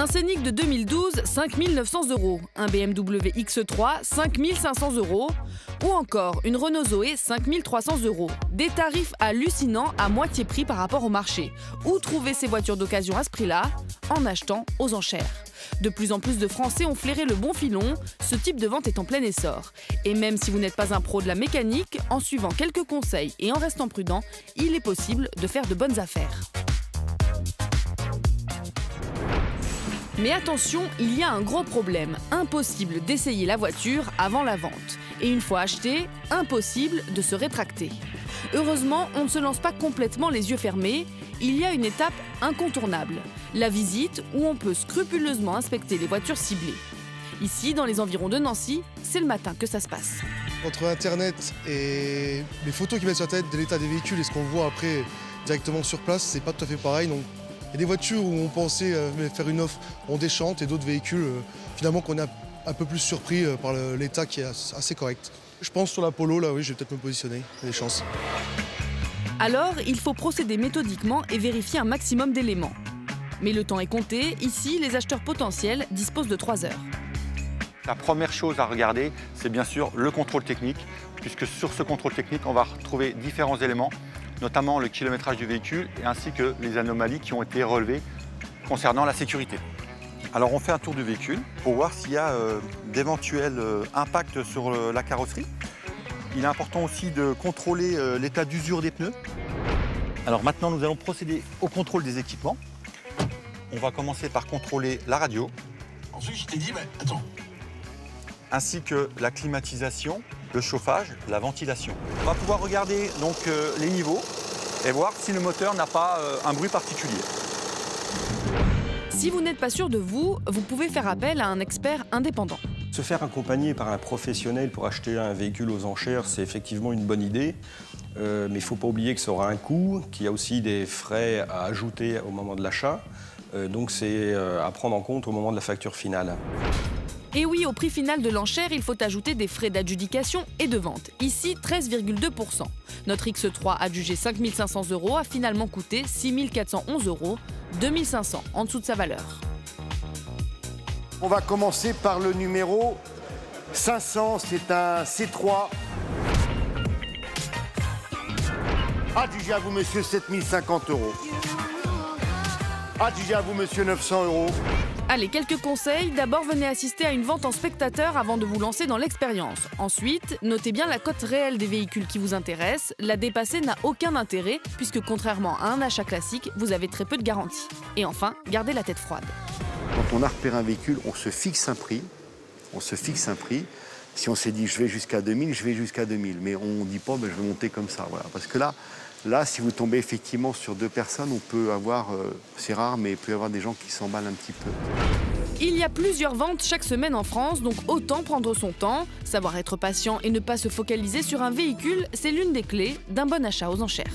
Un Scénic de 2012, 5 900 €. Un BMW X3, 5 500 €. Ou encore une Renault Zoé, 5 300 €. Des tarifs hallucinants à moitié prix par rapport au marché. Où trouver ces voitures d'occasion à ce prix-là? En achetant aux enchères. De plus en plus de Français ont flairé le bon filon, ce type de vente est en plein essor. Et même si vous n'êtes pas un pro de la mécanique, en suivant quelques conseils et en restant prudent, il est possible de faire de bonnes affaires. Mais attention, il y a un gros problème. Impossible d'essayer la voiture avant la vente. Et une fois achetée, impossible de se rétracter. Heureusement, on ne se lance pas complètement les yeux fermés. Il y a une étape incontournable, la visite où on peut scrupuleusement inspecter les voitures ciblées. Ici, dans les environs de Nancy, c'est le matin que ça se passe. Entre Internet et les photos qu'ils mettent sur Internet de l'état des véhicules et ce qu'on voit après directement sur place, c'est pas tout à fait pareil. Donc, il y a des voitures où on pensait faire une offre, on déchante, et d'autres véhicules, finalement, qu'on est un peu plus surpris par l'état qui est assez correct. Je pense sur la Polo, là, oui, je vais peut-être me positionner, il y a des chances. Alors, il faut procéder méthodiquement et vérifier un maximum d'éléments. Mais le temps est compté, ici, les acheteurs potentiels disposent de 3 heures. La première chose à regarder, c'est bien sûr le contrôle technique, puisque sur ce contrôle technique, on va retrouver différents éléments, notamment le kilométrage du véhicule ainsi que les anomalies qui ont été relevées concernant la sécurité. Alors on fait un tour du véhicule pour voir s'il y a d'éventuels impacts sur la carrosserie. Il est important aussi de contrôler l'état d'usure des pneus. Alors maintenant, nous allons procéder au contrôle des équipements. On va commencer par contrôler la radio. Ensuite, je t'ai dit, mais attends. Ainsi que la climatisation, le chauffage, la ventilation. On va pouvoir regarder donc les niveaux et voir si le moteur n'a pas un bruit particulier. Si vous n'êtes pas sûr de vous, vous pouvez faire appel à un expert indépendant. Se faire accompagner par un professionnel pour acheter un véhicule aux enchères, c'est effectivement une bonne idée. Mais il ne faut pas oublier que ça aura un coût, qu'il y a aussi des frais à ajouter au moment de l'achat. Donc c'est à prendre en compte au moment de la facture finale. Et oui, au prix final de l'enchère, il faut ajouter des frais d'adjudication et de vente. Ici, 13,2%. Notre X3 adjugé 5 500 € a finalement coûté 6 411 €, 2 500 en dessous de sa valeur. On va commencer par le numéro 500, c'est un C3. Adjugé à vous, monsieur, 7 050 €. Adjugé à vous, monsieur, 900 €. Allez, quelques conseils. D'abord, venez assister à une vente en spectateur avant de vous lancer dans l'expérience. Ensuite, notez bien la cote réelle des véhicules qui vous intéressent. La dépasser n'a aucun intérêt puisque contrairement à un achat classique, vous avez très peu de garantie. Et enfin, gardez la tête froide. Quand on a repéré un véhicule, on se fixe un prix. On se fixe un prix. Si on s'est dit je vais jusqu'à 2000, je vais jusqu'à 2000. Mais on ne dit pas je vais monter comme ça. Voilà. Parce que là, si vous tombez effectivement sur 2 personnes, on peut avoir, c'est rare, mais il peut y avoir des gens qui s'emballent un petit peu. Il y a plusieurs ventes chaque semaine en France, donc autant prendre son temps. Savoir être patient et ne pas se focaliser sur un véhicule, c'est l'une des clés d'un bon achat aux enchères.